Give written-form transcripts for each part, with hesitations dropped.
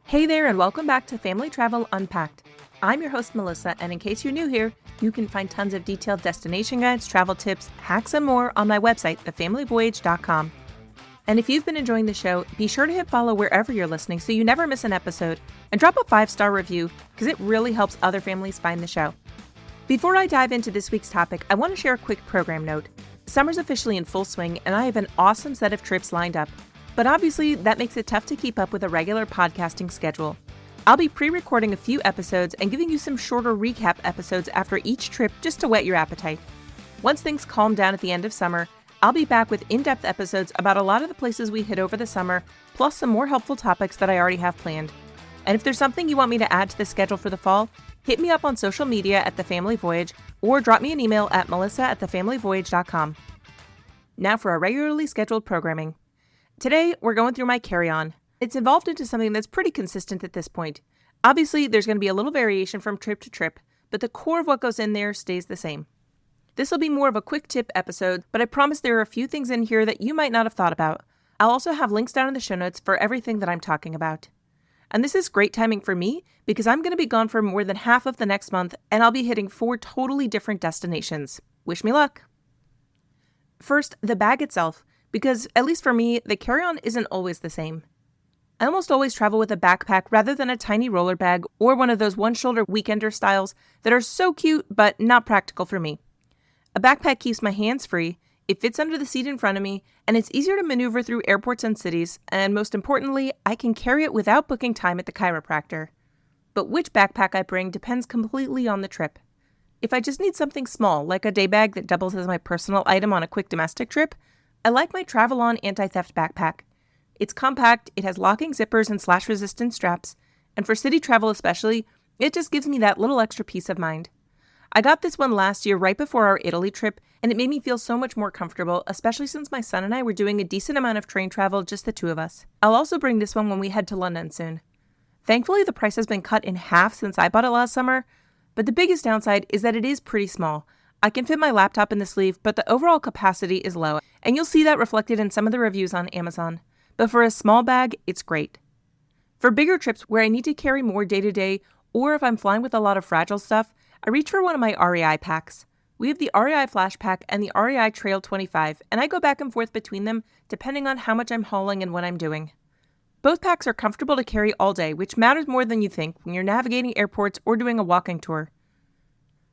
Hey there, and welcome back to Family Travel Unpacked. I'm your host, Melissa, and in case you're new here, you can find tons of detailed destination guides, travel tips, hacks, and more on my website, thefamilyvoyage.com. And if you've been enjoying the show, be sure to hit follow wherever you're listening so you never miss an episode, and drop a 5-star review because it really helps other families find the show. Before I dive into this week's topic, I want to share a quick program note. Summer's officially in full swing, and I have an awesome set of trips lined up. But obviously, that makes it tough to keep up with a regular podcasting schedule. I'll be pre-recording a few episodes and giving you some shorter recap episodes after each trip just to whet your appetite. Once things calm down at the end of summer, I'll be back with in-depth episodes about a lot of the places we hit over the summer, plus some more helpful topics that I already have planned. And if there's something you want me to add to the schedule for the fall, hit me up on social media at The Family Voyage or drop me an email at melissa@thefamilyvoyage.com. Now for our regularly scheduled programming. Today, we're going through my carry-on. It's evolved into something that's pretty consistent at this point. Obviously, there's going to be a little variation from trip to trip, but the core of what goes in there stays the same. This will be more of a quick tip episode, but I promise there are a few things in here that you might not have thought about. I'll also have links down in the show notes for everything that I'm talking about. And this is great timing for me because I'm going to be gone for more than half of the next month, and I'll be hitting 4 totally different destinations. Wish me luck! First, the bag itself. Because, at least for me, the carry-on isn't always the same. I almost always travel with a backpack rather than a tiny roller bag or one of those one-shoulder weekender styles that are so cute but not practical for me. A backpack keeps my hands free, it fits under the seat in front of me, and it's easier to maneuver through airports and cities, and most importantly, I can carry it without booking time at the chiropractor. But which backpack I bring depends completely on the trip. If I just need something small, like a day bag that doubles as my personal item on a quick domestic trip, I like my Travel-On anti-theft backpack. It's compact, it has locking zippers and slash-resistant straps, and for city travel especially, it just gives me that little extra peace of mind. I got this one last year right before our Italy trip, and it made me feel so much more comfortable, especially since my son and I were doing a decent amount of train travel, just the two of us. I'll also bring this one when we head to London soon. Thankfully, the price has been cut in half since I bought it last summer, but the biggest downside is that it is pretty small. I can fit my laptop in the sleeve, but the overall capacity is low, and you'll see that reflected in some of the reviews on Amazon. But for a small bag, it's great. For bigger trips where I need to carry more day-to-day, or if I'm flying with a lot of fragile stuff, I reach for one of my REI packs. We have the REI Flash Pack and the REI Trail 25, and I go back and forth between them depending on how much I'm hauling and what I'm doing. Both packs are comfortable to carry all day, which matters more than you think when you're navigating airports or doing a walking tour.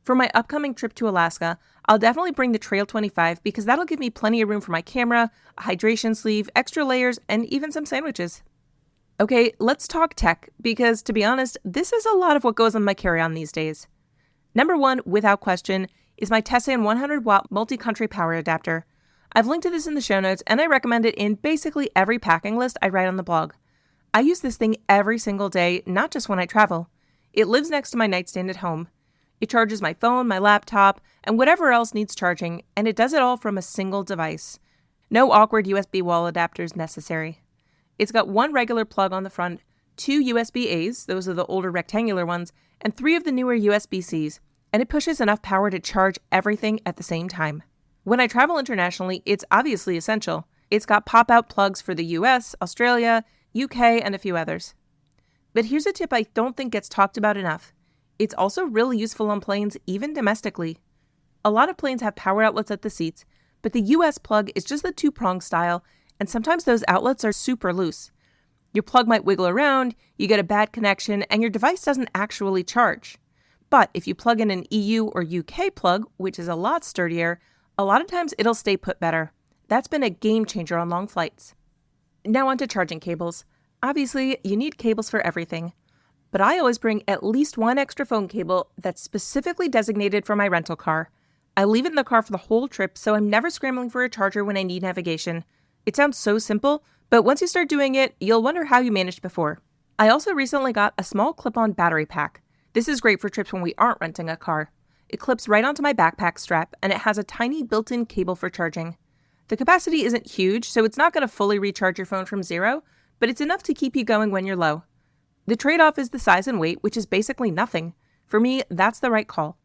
For my upcoming trip to Alaska, I'll definitely bring the Trail 25 because that'll give me plenty of room for my camera, a hydration sleeve, extra layers, and even some sandwiches. Okay, let's talk tech because, to be honest, this is a lot of what goes on my carry-on these days. Number 1, without question, is my Tessan 100-watt multi-country power adapter. I've linked to this in the show notes, and I recommend it in basically every packing list I write on the blog. I use this thing every single day, not just when I travel. It lives next to my nightstand at home. It charges my phone, my laptop, and whatever else needs charging, and it does it all from a single device. No awkward USB wall adapters necessary. It's got one regular plug on the front, 2 USB-As, those are the older rectangular ones, and 3 of the newer USB-Cs, and it pushes enough power to charge everything at the same time. When I travel internationally, it's obviously essential. It's got pop-out plugs for the US, Australia, UK, and a few others. But here's a tip I don't think gets talked about enough. It's also really useful on planes, even domestically. A lot of planes have power outlets at the seats, but the US plug is just the 2-prong style, and sometimes those outlets are super loose. Your plug might wiggle around, you get a bad connection, and your device doesn't actually charge. But if you plug in an EU or UK plug, which is a lot sturdier, a lot of times it'll stay put better. That's been a game changer on long flights. Now on to charging cables. Obviously, you need cables for everything. But I always bring at least one extra phone cable that's specifically designated for my rental car. I leave it in the car for the whole trip, so I'm never scrambling for a charger when I need navigation. It sounds so simple, but once you start doing it, you'll wonder how you managed before. I also recently got a small clip-on battery pack. This is great for trips when we aren't renting a car. It clips right onto my backpack strap, and it has a tiny built-in cable for charging. The capacity isn't huge, so it's not going to fully recharge your phone from zero, but it's enough to keep you going when you're low. The trade-off is the size and weight, which is basically nothing. For me, that's the right call.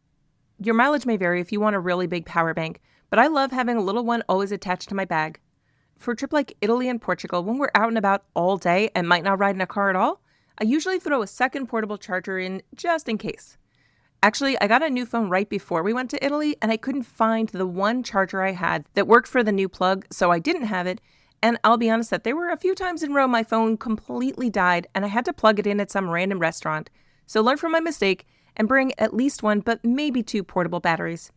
Your mileage may vary if you want a really big power bank, but I love having a little one always attached to my bag. For a trip like Italy and Portugal, when we're out and about all day and might not ride in a car at all, I usually throw a second portable charger in just in case. Actually, I got a new phone right before we went to Italy, and I couldn't find the one charger I had that worked for the new plug, so I didn't have it. And I'll be honest that there were a few times in a row my phone completely died, and I had to plug it in at some random restaurant. So learn from my mistake and bring at least one, but maybe two portable batteries.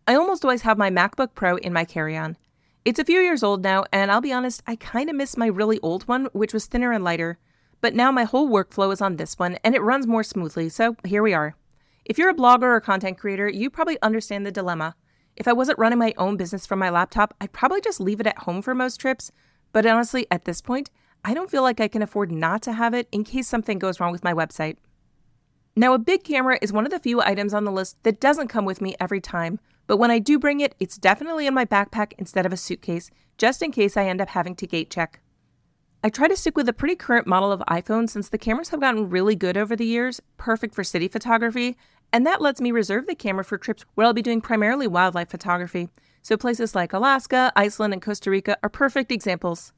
I almost always have my MacBook Pro in my carry-on. It's a few years old now, and I'll be honest, I kind of miss my really old one, which was thinner and lighter. But now my whole workflow is on this one, and it runs more smoothly, so here we are. If you're a blogger or content creator, you probably understand the dilemma. If I wasn't running my own business from my laptop, I'd probably just leave it at home for most trips. But honestly, at this point, I don't feel like I can afford not to have it in case something goes wrong with my website. Now, a big camera is one of the few items on the list that doesn't come with me every time, but when I do bring it, it's definitely in my backpack instead of a suitcase, just in case I end up having to gate check. I try to stick with a pretty current model of iPhone since the cameras have gotten really good over the years, perfect for city photography, and that lets me reserve the camera for trips where I'll be doing primarily wildlife photography. So places like Alaska, Iceland, and Costa Rica are perfect examples.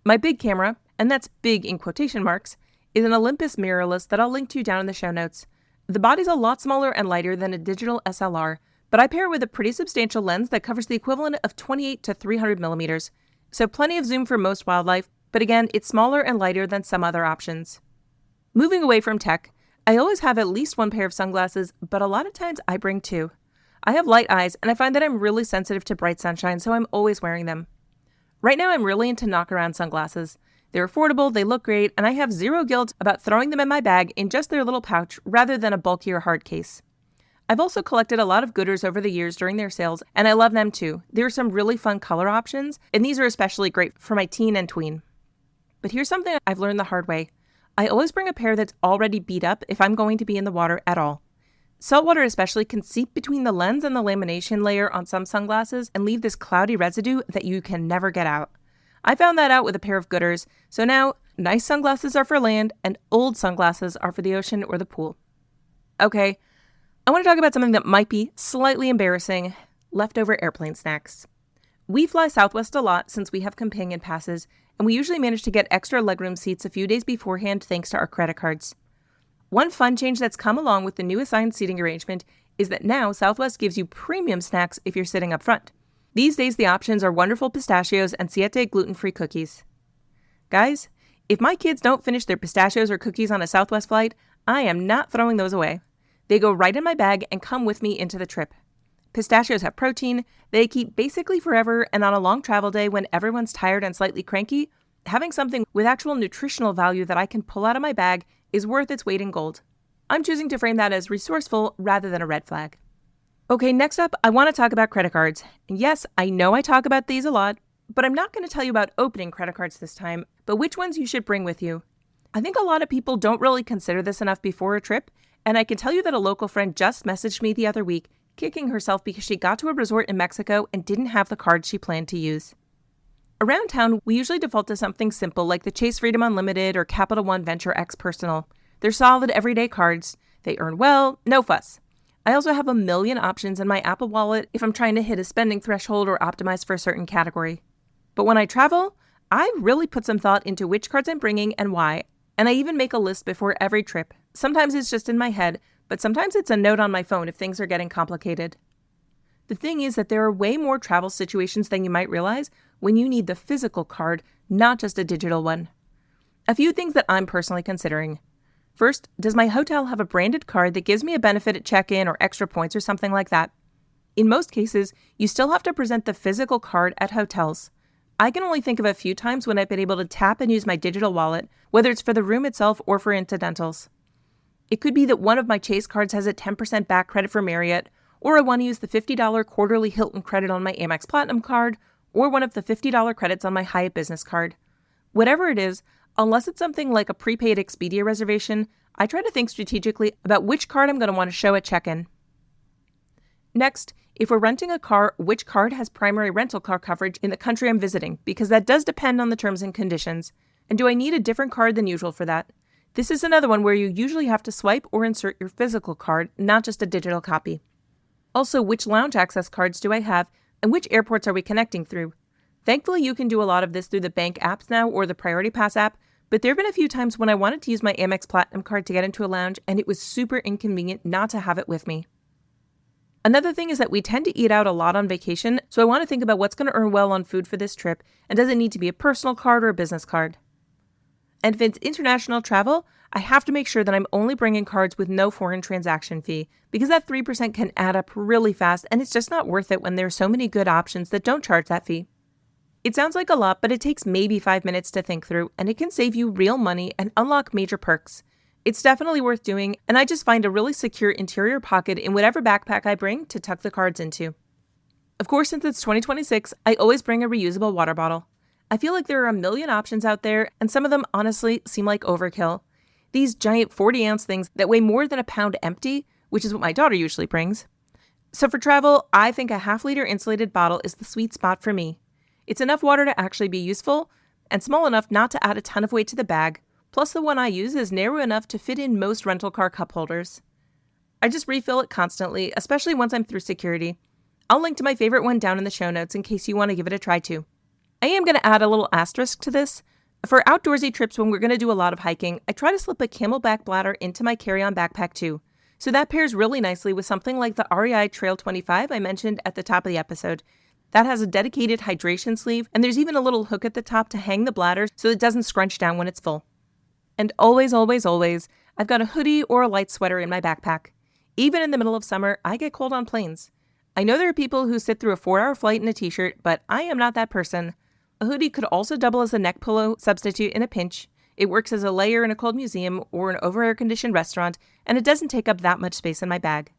My big camera, and that's big in quotation marks, is an Olympus mirrorless that I'll link to down in the show notes. The body's a lot smaller and lighter than a digital SLR, but I pair it with a pretty substantial lens that covers the equivalent of 28 to 300 millimeters. So plenty of zoom for most wildlife, but again, it's smaller and lighter than some other options. Moving away from tech, I always have at least one pair of sunglasses, but a lot of times I bring two. I have light eyes, and I find that I'm really sensitive to bright sunshine, so I'm always wearing them. Right now, I'm really into knockaround sunglasses. They're affordable, they look great, and I have zero guilt about throwing them in my bag in just their little pouch rather than a bulkier hard case. I've also collected a lot of Gooders over the years during their sales, and I love them too. There are some really fun color options, and these are especially great for my teen and tween. But here's something I've learned the hard way. I always bring a pair that's already beat up if I'm going to be in the water at all. Saltwater especially can seep between the lens and the lamination layer on some sunglasses and leave this cloudy residue that you can never get out. I found that out with a pair of Gooders, so now nice sunglasses are for land and old sunglasses are for the ocean or the pool. Okay, I want to talk about something that might be slightly embarrassing: leftover airplane snacks. We fly Southwest a lot since we have companion passes, and we usually manage to get extra legroom seats a few days beforehand thanks to our credit cards. One fun change that's come along with the new assigned seating arrangement is that now Southwest gives you premium snacks if you're sitting up front. These days the options are wonderful pistachios and Siete gluten-free cookies. Guys, if my kids don't finish their pistachios or cookies on a Southwest flight, I am not throwing those away. They go right in my bag and come with me into the trip. Pistachios have protein, they keep basically forever, and on a long travel day when everyone's tired and slightly cranky, having something with actual nutritional value that I can pull out of my bag is worth its weight in gold. I'm choosing to frame that as resourceful rather than a red flag. Okay, next up, I want to talk about credit cards. And yes, I know I talk about these a lot, but I'm not going to tell you about opening credit cards this time, but which ones you should bring with you. I think a lot of people don't really consider this enough before a trip, and I can tell you that a local friend just messaged me the other week, kicking herself because she got to a resort in Mexico and didn't have the card she planned to use. Around town, we usually default to something simple like the Chase Freedom Unlimited or Capital One Venture X Personal. They're solid everyday cards. They earn well, no fuss. I also have a million options in my Apple Wallet if I'm trying to hit a spending threshold or optimize for a certain category. But when I travel, I really put some thought into which cards I'm bringing and why, and I even make a list before every trip. Sometimes it's just in my head, but sometimes it's a note on my phone if things are getting complicated. The thing is that there are way more travel situations than you might realize when you need the physical card, not just a digital one. A few things that I'm personally considering. First, does my hotel have a branded card that gives me a benefit at check-in or extra points or something like that? In most cases, you still have to present the physical card at hotels. I can only think of a few times when I've been able to tap and use my digital wallet, whether it's for the room itself or for incidentals. It could be that one of my Chase cards has a 10% back credit for Marriott, or I want to use the $50 quarterly Hilton credit on my Amex Platinum card, or one of the $50 credits on my Hyatt Business card. Whatever it is, unless it's something like a prepaid Expedia reservation, I try to think strategically about which card I'm going to want to show at check-in. Next, if we're renting a car, which card has primary rental car coverage in the country I'm visiting, because that does depend on the terms and conditions. And do I need a different card than usual for that? This is another one where you usually have to swipe or insert your physical card, not just a digital copy. Also, which lounge access cards do I have, and which airports are we connecting through? Thankfully, you can do a lot of this through the bank apps now or the Priority Pass app, but there have been a few times when I wanted to use my Amex Platinum card to get into a lounge, and it was super inconvenient not to have it with me. Another thing is that we tend to eat out a lot on vacation, so I want to think about what's going to earn well on food for this trip, and does it need to be a personal card or a business card? And if it's international travel, I have to make sure that I'm only bringing cards with no foreign transaction fee, because that 3% can add up really fast, and it's just not worth it when there are so many good options that don't charge that fee. It sounds like a lot, but it takes maybe 5 minutes to think through, and it can save you real money and unlock major perks. It's definitely worth doing, and I just find a really secure interior pocket in whatever backpack I bring to tuck the cards into. Of course, since it's 2026, I always bring a reusable water bottle. I feel like there are a million options out there, and some of them honestly seem like overkill. These giant 40-ounce things that weigh more than a pound empty, which is what my daughter usually brings. So for travel, I think a half-liter insulated bottle is the sweet spot for me. It's enough water to actually be useful, and small enough not to add a ton of weight to the bag. Plus, the one I use is narrow enough to fit in most rental car cup holders. I just refill it constantly, especially once I'm through security. I'll link to my favorite one down in the show notes in case you want to give it a try too. I am going to add a little asterisk to this. For outdoorsy trips when we're going to do a lot of hiking, I try to slip a Camelback bladder into my carry-on backpack too. So that pairs really nicely with something like the REI Trail 25 I mentioned at the top of the episode. That has a dedicated hydration sleeve, and there's even a little hook at the top to hang the bladder so it doesn't scrunch down when it's full. And always, always, always, I've got a hoodie or a light sweater in my backpack. Even in the middle of summer, I get cold on planes. I know there are people who sit through a 4-hour flight in a t-shirt, but I am not that person. A hoodie could also double as a neck pillow substitute in a pinch. It works as a layer in a cold museum or an over-air-conditioned restaurant, and it doesn't take up that much space in my bag.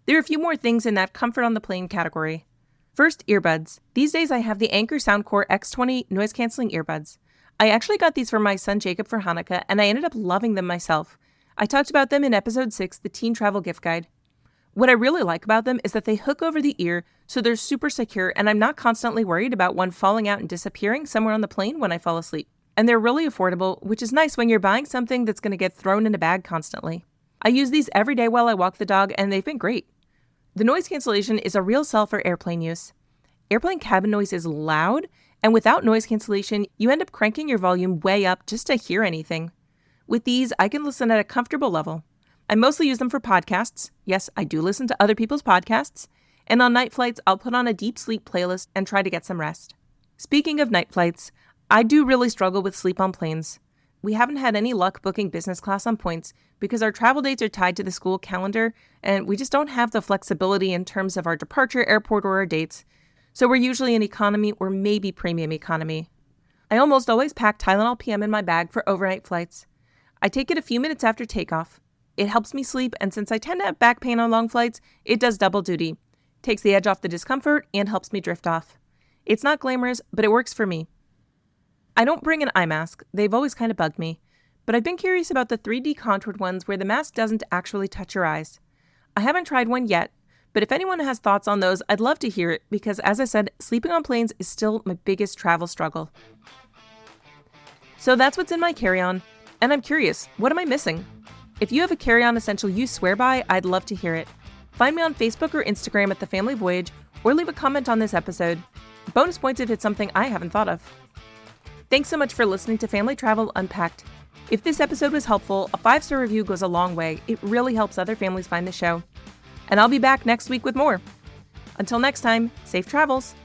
There are a few more things in that comfort on the plane category. First, earbuds. These days I have the Anker Soundcore X20 noise-canceling earbuds. I actually got these for my son Jacob for Hanukkah, and I ended up loving them myself. I talked about them in episode 6, the Teen Travel Gift Guide. What I really like about them is that they hook over the ear, so they're super secure, and I'm not constantly worried about one falling out and disappearing somewhere on the plane when I fall asleep. And they're really affordable, which is nice when you're buying something that's going to get thrown in a bag constantly. I use these every day while I walk the dog, and they've been great. The noise cancellation is a real sell for airplane use. Airplane cabin noise is loud, and without noise cancellation, you end up cranking your volume way up just to hear anything. With these, I can listen at a comfortable level. I mostly use them for podcasts. Yes, I do listen to other people's podcasts. And on night flights, I'll put on a deep sleep playlist and try to get some rest. Speaking of night flights, I do really struggle with sleep on planes. We haven't had any luck booking business class on points because our travel dates are tied to the school calendar, and we just don't have the flexibility in terms of our departure, airport, or our dates. So we're usually in economy or maybe premium economy. I almost always pack Tylenol PM in my bag for overnight flights. I take it a few minutes after takeoff. It helps me sleep, and since I tend to have back pain on long flights, it does double duty. Takes the edge off the discomfort and helps me drift off. It's not glamorous, but it works for me. I don't bring an eye mask. They've always kind of bugged me. But I've been curious about the 3D contoured ones where the mask doesn't actually touch your eyes. I haven't tried one yet, but if anyone has thoughts on those, I'd love to hear it because, as I said, sleeping on planes is still my biggest travel struggle. So that's what's in my carry-on, and I'm curious, what am I missing? If you have a carry-on essential you swear by, I'd love to hear it. Find me on Facebook or Instagram at The Family Voyage, or leave a comment on this episode. Bonus points if it's something I haven't thought of. Thanks so much for listening to Family Travel Unpacked. If this episode was helpful, a 5-star review goes a long way. It really helps other families find the show. And I'll be back next week with more. Until next time, safe travels!